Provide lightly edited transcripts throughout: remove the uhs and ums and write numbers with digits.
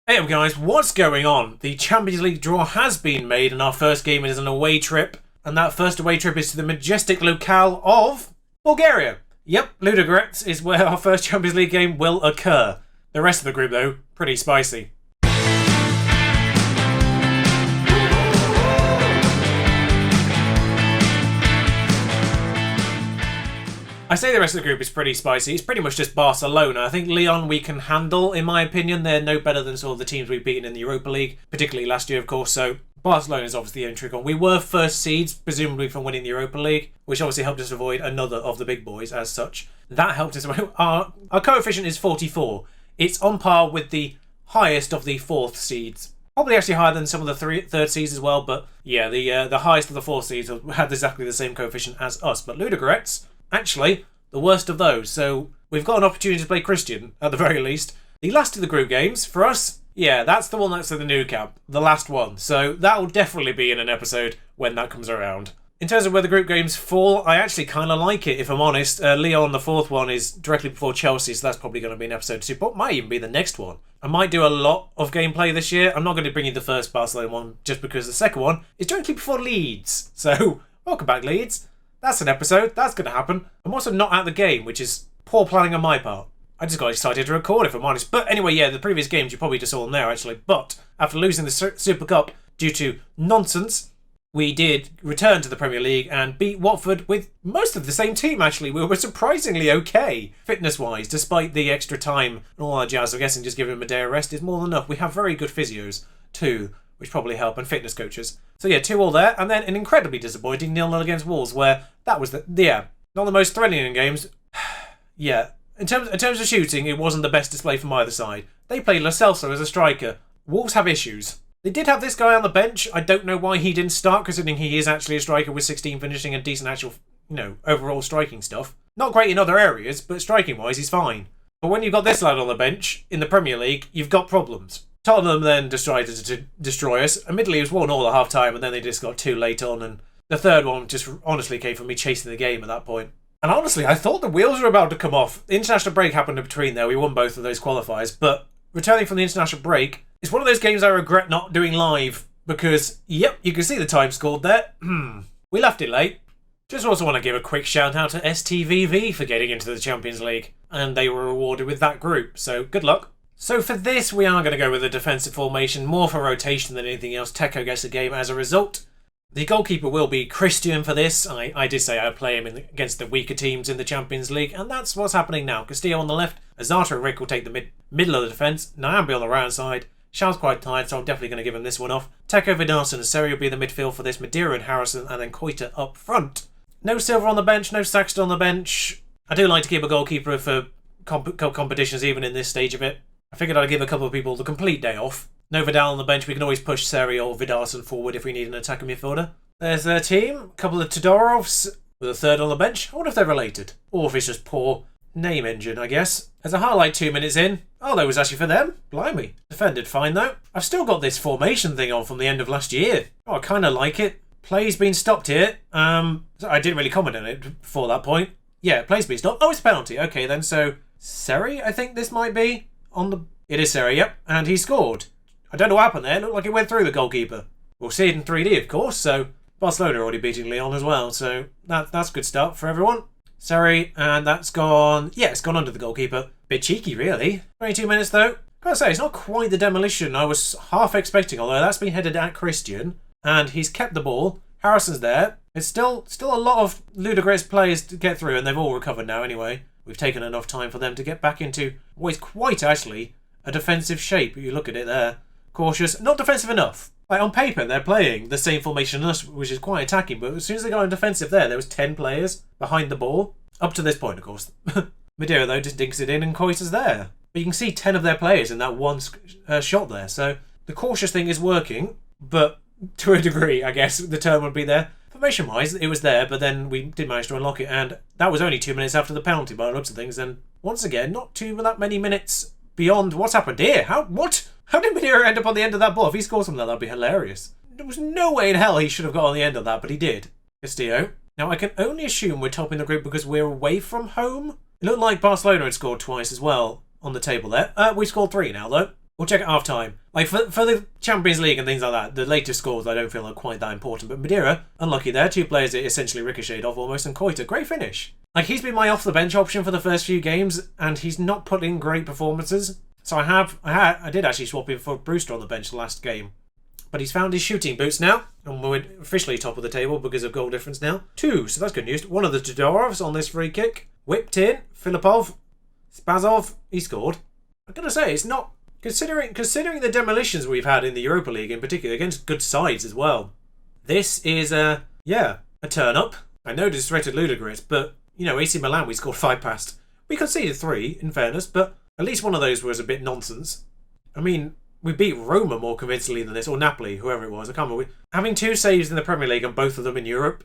Hey up guys, what's going on? The Champions League draw has been made and our first game is an away trip. And that first away trip is to the majestic locale of Bulgaria. Yep, Ludogorets is where our first Champions League game will occur. The rest of the group though, pretty spicy. I say the rest of the group is pretty spicy. It's pretty much just Barcelona. I think Lyon we can handle, in my opinion. They're no better than sort of the teams we've beaten in the Europa League, particularly last year, of course. So Barcelona is obviously the entry one. We were first seeds, presumably from winning the Europa League, which obviously helped us avoid another of the big boys as such. That helped us. Our coefficient is 44. It's on par with the highest of the fourth seeds. Probably actually higher than some of the third seeds as well, but yeah, the highest of the fourth seeds had exactly the same coefficient as us. But Ludogorets, actually, the worst of those. So we've got an opportunity to play Christian, at the very least. The last of the group games, for us, yeah, that's the one that's in the new camp. The last one. So that will definitely be in an episode when that comes around. In terms of where the group games fall, I actually kind of like it, if I'm honest. Lyon, the fourth one, is directly before Chelsea, so that's probably going to be an episode 2, but might even be the next one. I might do a lot of gameplay this year. I'm not going to bring you the first Barcelona one, just because the second one is directly before Leeds. So, welcome back, Leeds. That's an episode. That's going to happen. I'm also not at the game, which is poor planning on my part. I just got excited to record, if I'm honest. But anyway, yeah, the previous games, you probably just saw them there, actually. But after losing the Super Cup due to nonsense, we did return to the Premier League and beat Watford with most of the same team, actually. We were surprisingly okay, fitness-wise, despite the extra time and all that jazz. I'm guessing just giving them a day of rest is more than enough. We have very good physios, too, which probably help, and fitness coaches. So yeah, 2-2 there, and then an incredibly disappointing 0-0 against Wolves, where that was not the most thrilling in games. Yeah, in terms of shooting, it wasn't the best display from either side. They played Lo Celso as a striker. Wolves have issues. They did have this guy on the bench. I don't know why he didn't start, considering he is actually a striker with 16 finishing and decent actual, overall striking stuff. Not great in other areas, but striking-wise, he's fine. But when you've got this lad on the bench in the Premier League, you've got problems. Tottenham then decided to destroy us. Admittedly, it was 1-1 at half-time, and then they just got too late on, and the third one just honestly came from me chasing the game at that point. And honestly, I thought the wheels were about to come off. The international break happened in between there. We won both of those qualifiers, but returning from the international break, it's one of those games I regret not doing live, because, yep, you can see the time scored there. We left it late. Just also want to give a quick shout out to STVV for getting into the Champions League, and they were rewarded with that group, so good luck. So for this, we are going to go with a defensive formation, more for rotation than anything else. Teco gets the game as a result. The goalkeeper will be Christian for this. I did say I'd play him against the weaker teams in the Champions League, and that's what's happening now. Castillo on the left, Azata and Rick will take the middle of the defence, Nyambi on the right side. Shaw's quite tired, so I'm definitely going to give him this one off. Teco, Vidarson and Seri will be the midfield for this, Madeira and Harrison, and then Koita up front. No Silva on the bench, no Saxton on the bench. I do like to keep a goalkeeper for competitions even in this stage of it. I figured I'd give a couple of people the complete day off. No Vidal on the bench. We can always push Seri or Vidarson forward if we need an attacking midfielder. There's their team. A couple of Todorovs with a third on the bench. I wonder if they're related. Or if it's just poor name engine, I guess. There's a highlight 2 minutes in. Oh, that was actually for them. Blimey. Defended fine, though. I've still got this formation thing on from the end of last year. Oh, I kind of like it. Play's been stopped here. I didn't really comment on it before that point. Yeah, play's been stopped. Oh, it's a penalty. Okay, then. So, Seri, I think this might be. It is Seri, yep. And he scored. I don't know what happened there. It looked like it went through the goalkeeper. We'll see it in 3D, of course. So Barcelona already beating Lyon as well. So that's a good start for everyone. Seri, and that's gone. Yeah, it's gone under the goalkeeper. Bit cheeky, really. 22 minutes though. Gotta say, it's not quite the demolition I was half expecting. Although that's been headed at Christian, and he's kept the ball. Harrison's there. It's still a lot of Ludogorets players to get through, and they've all recovered now anyway. We've taken enough time for them to get back into what is quite actually a defensive shape. You look at it there. Cautious. Not defensive enough. Like on paper, they're playing the same formation as us, which is quite attacking. But as soon as they got on defensive there was 10 players behind the ball. Up to this point, of course. Madeira, though, just dinks it in and Koita's there. But you can see 10 of their players in that one shot there. So the cautious thing is working. But to a degree, I guess, the term would be there. Formation-wise, it was there, but then we did manage to unlock it, and that was only 2 minutes after the penalty by the looks of things, and once again, not that many minutes beyond what's happened here. How did Madeira end up on the end of that ball? If he scores from that, that'd be hilarious. There was no way in hell he should have got on the end of that, but he did. Castillo. Now, I can only assume we're topping the group because we're away from home. It looked like Barcelona had scored twice as well on the table there. We scored 3 now, though. We'll check at half time. Like, for the Champions League and things like that, the latest scores I don't feel are quite that important. But Madeira, unlucky there. 2 players that essentially ricocheted off almost. And Koita, great finish. Like, he's been my off-the-bench option for the first few games, and he's not put in great performances. So I did actually swap him for Brewster on the bench the last game. But he's found his shooting boots now, and we're officially top of the table because of goal difference now. 2, so that's good news. One of the Todorovs on this free kick. Whipped in. Filipov. Spazov. He scored. I've got to say, it's not... Considering the demolitions we've had in the Europa League in particular, against good sides as well. This is a turn-up. I know disrespected Ludogorets, but, you know, AC Milan we scored 5 past. We conceded 3, in fairness, but at least one of those was a bit nonsense. I mean, we beat Roma more convincingly than this, or Napoli, whoever it was, I can't remember. Having 2 saves in the Premier League and both of them in Europe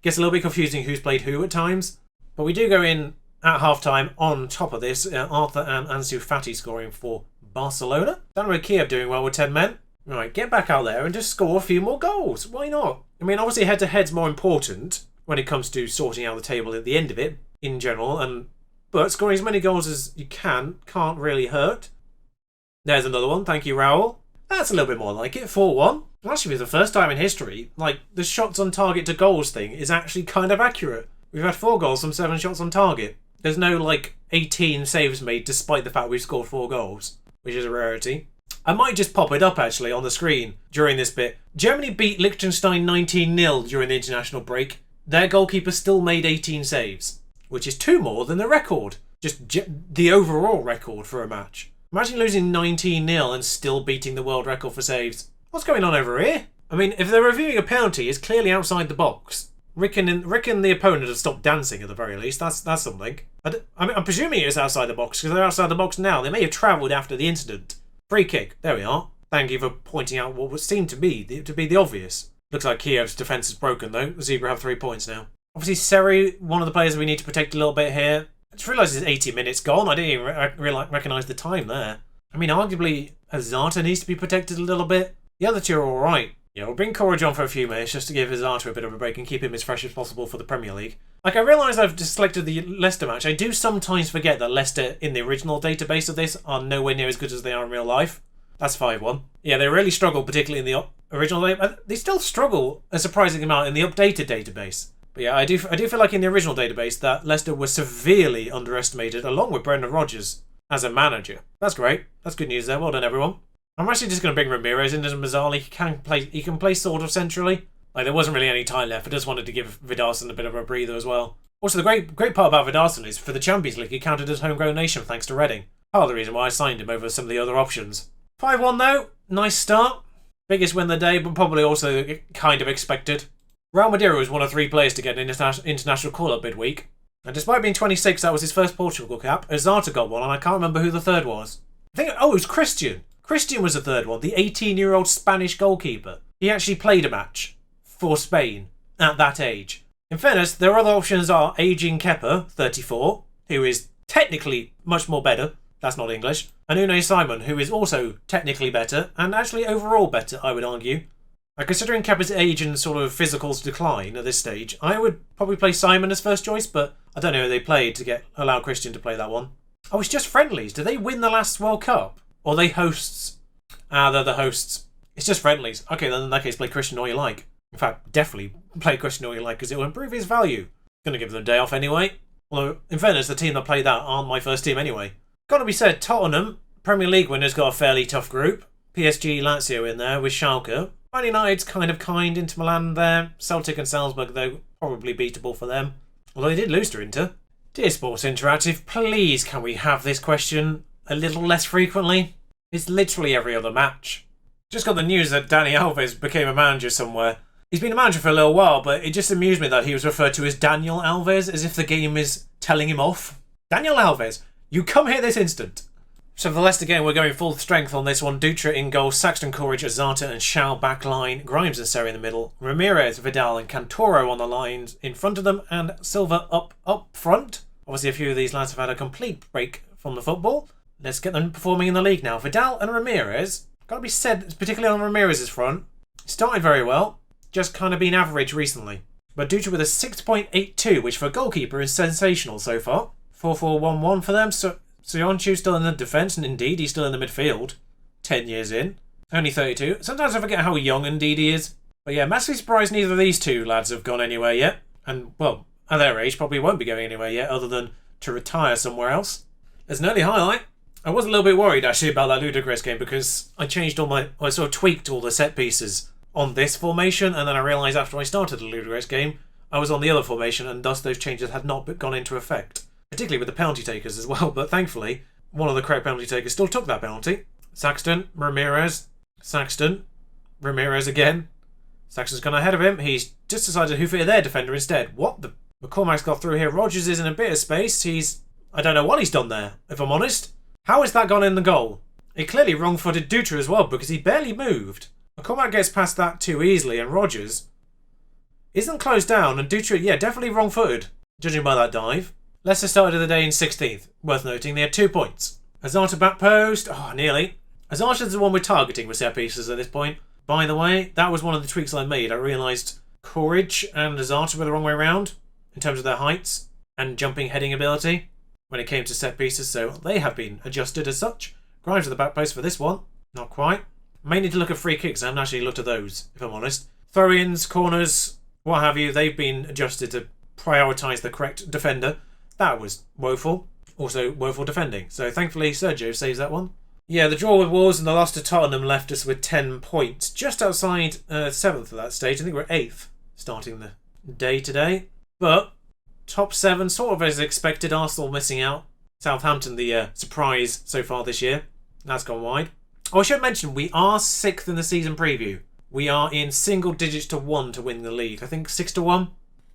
gets a little bit confusing who's played who at times. But we do go in at half-time on top of this. Arthur and Ansu Fati scoring for Barcelona. Dynamo Kiev doing well with 10 men. Right, get back out there and just score a few more goals. Why not? I mean, obviously head-to-head's more important when it comes to sorting out the table at the end of it, in general, but scoring as many goals as you can't really hurt. There's another one. Thank you, Raul. That's a little bit more like it. 4-1. Actually, for the first time in history, like, the shots on target to goals thing is actually kind of accurate. We've had 4 goals from 7 shots on target. There's no, like, 18 saves made despite the fact we've scored 4 goals, which is a rarity. I might just pop it up, actually, on the screen during this bit. Germany beat Liechtenstein 19-0 during the international break. Their goalkeeper still made 18 saves, which is 2 more than the record. Just the overall record for a match. Imagine losing 19-0 and still beating the world record for saves. What's going on over here? I mean, if they're reviewing a penalty, it's clearly outside the box. Rick and the opponent have stopped dancing at the very least. That's something. I'm presuming it's outside the box because they're outside the box now. They may have travelled after the incident. Free kick. There we are. Thank you for pointing out what would seem to be the obvious. Looks like Kiev's defence is broken though. The Zebra have 3 points now. Obviously, Seri, one of the players we need to protect a little bit here. I just realised it's 80 minutes gone. I didn't even recognise the time there. I mean, arguably, Azata needs to be protected a little bit. The other 2 are alright. Yeah, we'll bring Courage on for a few minutes just to give Azata a bit of a break and keep him as fresh as possible for the Premier League. Like, I realise I've just selected the Leicester match. I do sometimes forget that Leicester in the original database of this are nowhere near as good as they are in real life. That's 5-1. Yeah, they really struggle, particularly in the original database. They still struggle a surprising amount in the updated database. But yeah, I do feel like in the original database that Leicester was severely underestimated, along with Brendan Rodgers as a manager. That's great. That's good news there. Well done, everyone. I'm actually just going to bring Ramirez in as Mazzali. He can play sort of centrally. Like, there wasn't really any time left. I just wanted to give Vidarsson a bit of a breather as well. Also, the great part about Vidarsson is for the Champions League, he counted as homegrown nation thanks to Reading. Part of the reason why I signed him over some of the other options. 5-1 though. Nice start. Biggest win of the day, but probably also kind of expected. Real Madeira was one of 3 players to get an international call-up midweek. And despite being 26, that was his first Portugal cap. Azata got one, and I can't remember who the third was. It was Christian. Christian was the third one, the 18-year-old Spanish goalkeeper. He actually played a match for Spain at that age. In fairness, their other options are Aging Kepa, 34, who is technically much more better. That's not English. And Unai Simon, who is also technically better, and actually overall better, I would argue. Considering Kepa's age and sort of physical decline at this stage, I would probably play Simon as first choice, but I don't know who they played to allow Christian to play that one. Oh, it's just friendlies. Did they win the last World Cup? Or are they hosts? They're the hosts. It's just friendlies. Okay, then in that case, play Christian all you like. In fact, definitely play Christian all you like because it will improve his value. Gonna give them a day off anyway. Although, in fairness, the team that played that aren't my first team anyway. Gotta be said, Tottenham, Premier League winners, got a fairly tough group. PSG, Lazio in there with Schalke. Man United's kind into Milan there. Celtic and Salzburg, though, probably beatable for them. Although they did lose to Inter. Dear Sports Interactive, please can we have this question a little less frequently? It's literally every other match. Just got the news that Dani Alves became a manager somewhere. He's been a manager for a little while, but it just amused me that he was referred to as Daniel Alves, as if the game is telling him off. Daniel Alves, you come here this instant. So for the Leicester game, we're going full strength on this one. Dutra in goal, Saxton, Courage, Azata and Shao back line, Grimes and Seri in the middle, Ramirez, Vidal and Cantoro on the lines in front of them, and Silva up front. Obviously a few of these lads have had a complete break from the football. Let's get them performing in the league now. Vidal and Ramirez, got to be said, particularly on Ramirez's front, started very well, just kind of been average recently. But Dutra with a 6.82, which for a goalkeeper is sensational so far. 4-4-1-1 for them, so Söyüncü's still in the defence, and indeed he's still in the midfield. 10 years in. Only 32. Sometimes I forget how young Ndidi is. But yeah, massively surprised neither of these two lads have gone anywhere yet. And, well, at their age, probably won't be going anywhere yet, other than to retire somewhere else. There's an early highlight. I was a little bit worried, actually, about that Ludogorets game, because I sort of tweaked all the set pieces on this formation, and then I realised after I started the Ludogorets game, I was on the other formation, and thus those changes had not gone into effect. Particularly with the penalty takers as well, but thankfully, one of the correct penalty takers still took that penalty. Saxton, Ramirez, Saxton, Ramirez again. Saxton's gone ahead of him. He's just decided who fitted their defender instead. What the... McCormack's got through here. Rogers is in a bit of space. I don't know what he's done there, if I'm honest. How has that gone in the goal? He clearly wrong-footed Dutra as well, because he barely moved. McCormack gets past that too easily, and Rogers isn't closed down, and Dutra, yeah, definitely wrong-footed, judging by that dive. Leicester started the day in 16th. Worth noting, they had 2 points. Azata back post. Oh, nearly. Azata's the one we're targeting with set pieces at this point. By the way, that was one of the tweaks I made. I realised Courage and Azata were the wrong way around in terms of their heights and jumping heading ability when it came to set pieces, so they have been adjusted as such. Grimes at the back post for this one. Not quite. May need to look at free kicks. I haven't actually looked at those, if I'm honest. Throw-ins, corners, what have you, they've been adjusted to prioritise the correct defender. That was woeful. Also woeful defending. So thankfully Sergio saves that one. Yeah, the draw with Wolves and the loss to Tottenham left us with 10 points. Just outside 7th at that stage. I think we're 8th starting the day today. But top 7, sort of as expected. Arsenal missing out. Southampton the surprise so far this year. That's gone wide. Oh, I should mention, we are 6th in the season preview. We are in single digits to 1 to win the league. I think 6-1.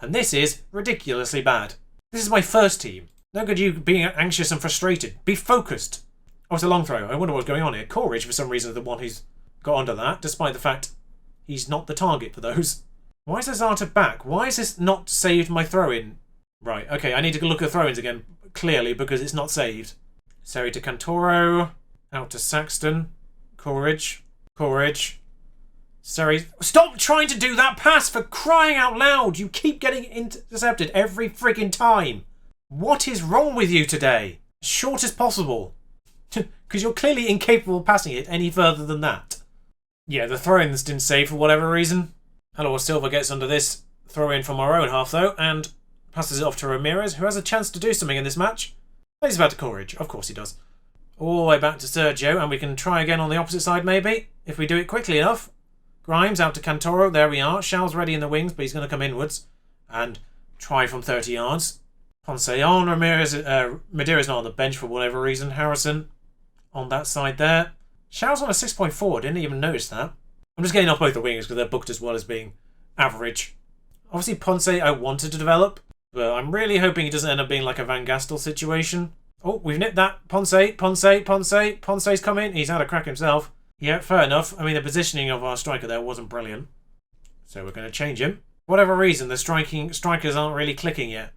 And this is ridiculously bad. This is my first team. No good you being anxious and frustrated. Be focused. Oh, it's a long throw. I wonder what's going on here. Courage, for some reason, is the one who's got onto that, despite the fact he's not the target for those. Why is Azata back? Why is this not saved my throw-in? Right, okay, I need to look at the throw-ins again, clearly, because it's not saved. Seri to Cantoro. Out to Saxton. Courage. Seri. Stop trying to do that pass, for crying out loud! You keep getting intercepted every friggin' time. What is wrong with you today? As short as possible. Because you're clearly incapable of passing it any further than that. Yeah, the throw-ins didn't save for whatever reason. Hello, Silva gets under this throw-in from our own half, though, and passes it off to Ramirez, who has a chance to do something in this match. Plays about to Courage. Of course he does. All the way back to Sergio, and we can try again on the opposite side, maybe, if we do it quickly enough. Grimes out to Cantoro. There we are. Shaw's ready in the wings, but he's going to come inwards and try from 30 yards. Ponce on. Madeire's not on the bench for whatever reason. Harrison on that side there. Shaw's on a 6.4. Didn't even notice that. I'm just getting off both the wings because they're booked as well as being average. Obviously, Ponce I wanted to develop, but I'm really hoping it doesn't end up being like a Van Gastel situation. Oh, we've nipped that. Ponce's come in. He's had a crack himself. Yeah, fair enough. I mean, the positioning of our striker there wasn't brilliant. So we're going to change him. For whatever reason, the strikers aren't really clicking yet.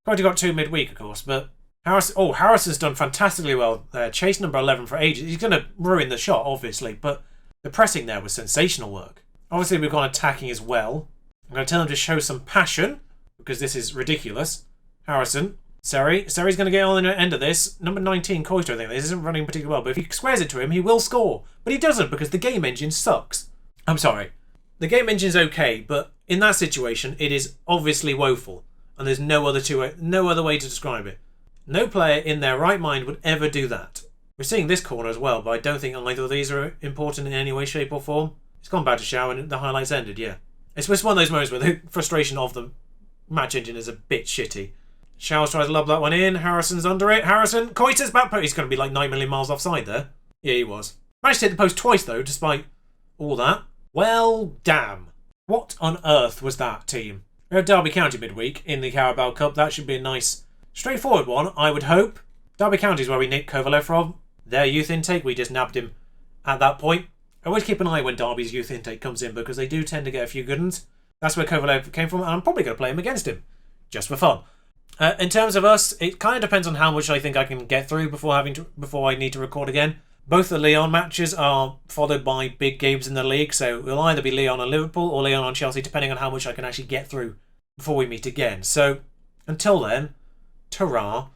Quite got 2 midweek, of course, but Harrison's done fantastically well there. Chase number 11 for ages. He's going to ruin the shot, obviously, but the pressing there was sensational work. Obviously, we've gone attacking as well. I'm going to tell him to show some passion, because this is ridiculous. Harrison. Seri's going to get on the end of this. Number 19, Koiter, I think. This isn't running particularly well, but if he squares it to him, he will score. But he doesn't, because the game engine sucks. I'm sorry. The game engine's okay, but in that situation, it is obviously woeful. And there's no other way to describe it. No player in their right mind would ever do that. We're seeing this corner as well, but I don't think either of these are important in any way, shape or form. It's gone back to Shaw and the highlights ended, yeah. It's just one of those moments where the frustration of the match engine is a bit shitty. Shaw's tries to lob that one in. Harrison's under it. Harrison. Koiter's back post. He's going to be like 9 million miles offside there. Yeah, he was. Managed to hit the post twice, though, despite all that. Well, damn. What on earth was that, team? We have Derby County midweek in the Carabao Cup. That should be a nice, straightforward one, I would hope. Derby County is where we nicked Kovalev from. Their youth intake, we just nabbed him at that point. I always keep an eye when Derby's youth intake comes in because they do tend to get a few good ones. That's where Kovalev came from, and I'm probably going to play him against him. Just for fun. In terms of us, it kind of depends on how much I think I can get through before I need to record again. Both the Lyon matches are followed by big games in the league, so it'll either be Lyon and Liverpool or Lyon and Chelsea, depending on how much I can actually get through before we meet again. So, until then, ta-ra.